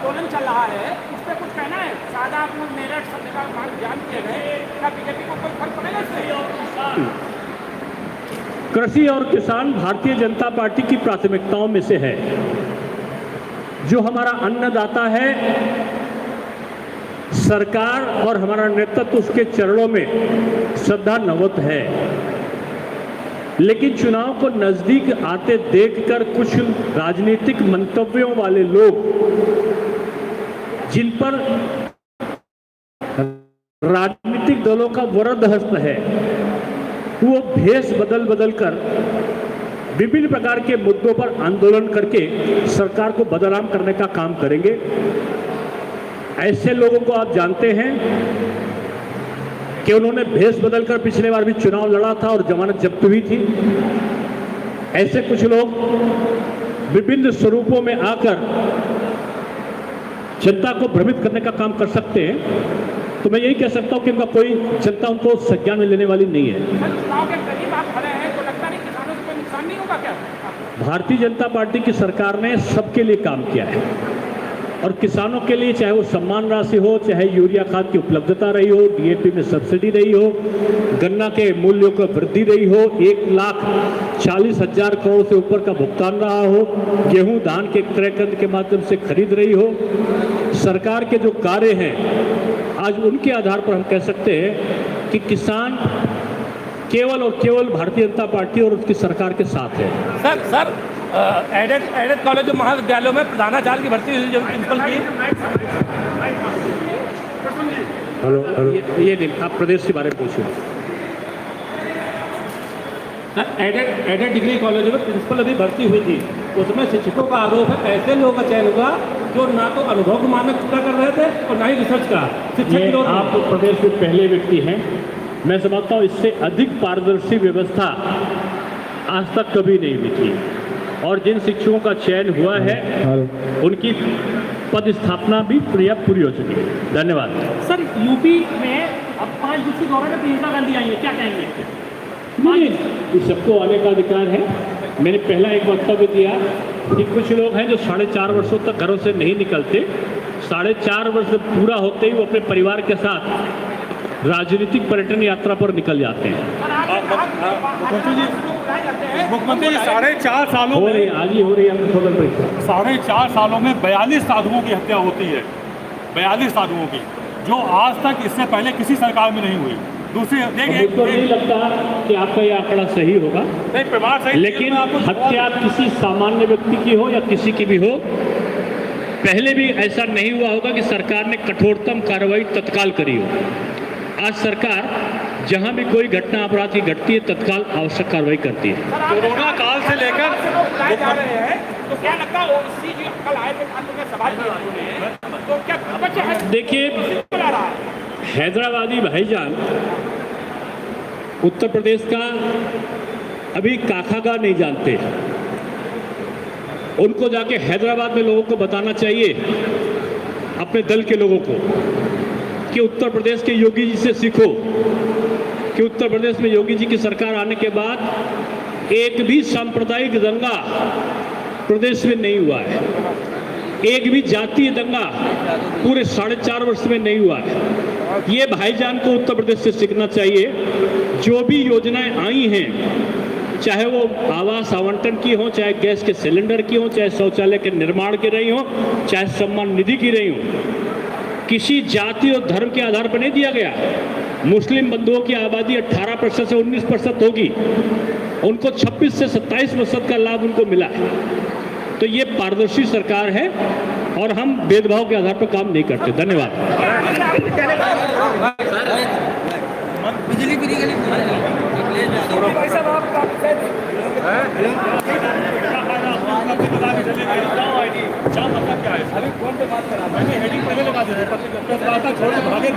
आंदोलन चल रहा है, उस पर कुछ कहना है? शाहजहांपुर, मेरठ सब जगह मार्ग जाम किए गए, क्या बीजेपी को कोई फर्क पड़ेगा इससे? कृषि और किसान भारतीय जनता पार्टी की प्राथमिकताओं में से है। जो हमारा अन्नदाता है, सरकार और हमारा नेतृत्व उसके चरणों में श्रद्धा नवत है। लेकिन चुनाव को नजदीक आते देखकर कुछ राजनीतिक मंतव्यों वाले लोग, जिन पर राजनीतिक दलों का वरद हस्त है, वो भेष बदल बदल कर विभिन्न प्रकार के मुद्दों पर आंदोलन करके सरकार को बदनाम करने का काम करेंगे। ऐसे लोगों को आप जानते हैं कि उन्होंने भेष बदलकर पिछले बार भी चुनाव लड़ा था और जमानत जब्त हुई थी। ऐसे कुछ लोग विभिन्न स्वरूपों में आकर जनता को भ्रमित करने का काम कर सकते हैं। तो मैं यही कह सकता हूं कि उनका कोई जनता उनको संज्ञान में लेने वाली नहीं है। चुनाव के करीब आप खड़े हैं, तो लगता नहीं किसानों को कोई नुकसान नहीं होगा क्या? भारतीय जनता पार्टी की सरकार ने सबके लिए काम किया है और किसानों के लिए, चाहे वो सम्मान राशि हो, चाहे यूरिया खाद की उपलब्धता रही हो, डीएपी में सब्सिडी रही हो, गन्ना के मूल्यों को वृद्धि रही हो, 1,40,000 करोड़ से ऊपर का भुगतान रहा हो, गेहूं धान के क्रय केंद्र के माध्यम से खरीद रही हो। सरकार के जो कार्य हैं, आज उनके आधार पर हम कह सकते हैं कि किसान केवल और केवल भारतीय जनता पार्टी और उसकी सरकार के साथ है। सर एडेड कॉलेज और महाविद्यालयों में प्रधानाचार्य की भर्ती हुई, जो प्रिंसिपल की। हेलो, ये नहीं, आप प्रदेश के बारे में पूछिए। एडेड डिग्री कॉलेज में प्रिंसिपल अभी भर्ती हुई थी, उसमें शिक्षकों का आरोप है ऐसे लोगों का चयन होगा जो ना तो अनुभव को मानक पूरा कर रहे थे और ना ही रिसर्च का। शिक्षक आप तो प्रदेश में पहले व्यक्ति हैं, मैं समझता हूँ इससे अधिक पारदर्शी व्यवस्था आज तक कभी नहीं हुई थी। और जिन शिक्षकों का चयन हुआ है उनकी पद स्थापना भी पूरी हो चुकी है। धन्यवाद। सर, यूपी में अब 5 दिवसीय दौरे में प्रियंका गांधी आई है, क्या कहेंगे? नहीं, सबको आने का अधिकार है। मैंने पहला एक वक्तव्य दिया कि कुछ लोग हैं जो 4.5 वर्षों तक घरों से नहीं निकलते, 4.5 वर्ष पूरा होते ही वो अपने परिवार के साथ राजनीतिक पर्यटन यात्रा पर निकल जाते हैं। मुख्यमंत्री जी 4.5 सालों हो रही आज ही हो रही है सदन परीक्षा। 4.5 सालों में 42 साधुओं की हत्या होती है, 42 साधुओं की, जो आज तक इससे पहले किसी सरकार में नहीं हुई। दूसरी मुझको नहीं लगता कि आपका यह आंकड़ा सही होगा, नहीं प्रमाण सही, लेकिन हत्या किसी सामान्य व्यक्ति की हो या किसी की भी हो, पहले भी ऐसा नहीं हुआ होगा कि सरकार ने कठोरतम कार्रवाई तत्काल करी हो। आज सरकार जहां भी कोई घटना अपराध की घटती है, तत्काल आवश्यक कार्रवाई करती है। कोरोना काल से लेकर जा रहे हैं, तो क्या लगता है ओवैसी जी कल आए थे, में सवाल किया उन्होंने, तो क्या बच्चे हैं? देखिए, हैदराबादी भाईजान उत्तर प्रदेश का अभी काखागा नहीं जानते। उनको जाके हैदराबाद में लोगों को बताना चाहिए, अपने दल के लोगों को, कि उत्तर प्रदेश के योगी जी से सीखो कि उत्तर प्रदेश में योगी जी की सरकार आने के बाद एक भी सांप्रदायिक दंगा प्रदेश में नहीं हुआ है, एक भी जातीय दंगा पूरे 4.5 वर्ष में नहीं हुआ है। ये भाईजान को उत्तर प्रदेश से सीखना चाहिए। जो भी योजनाएं आई हैं, चाहे वो आवास आवंटन की हो, चाहे गैस के सिलेंडर की हो, चाहे शौचालय के निर्माण की रही हो, चाहे सम्मान निधि की रही हो, किसी जाति और धर्म के आधार पर नहीं दिया गया। मुस्लिम बंधुओं की आबादी 18% से 19% होगी, उनको 26 से 27% का लाभ उनको मिला है। तो ये पारदर्शी सरकार है और हम भेदभाव के आधार पर काम नहीं करते। धन्यवाद। बिजली फ्री के लिए अरे कौन पे बात करा, मैंने हेडिंग पहले लगा दिया, छोड़ के भागे।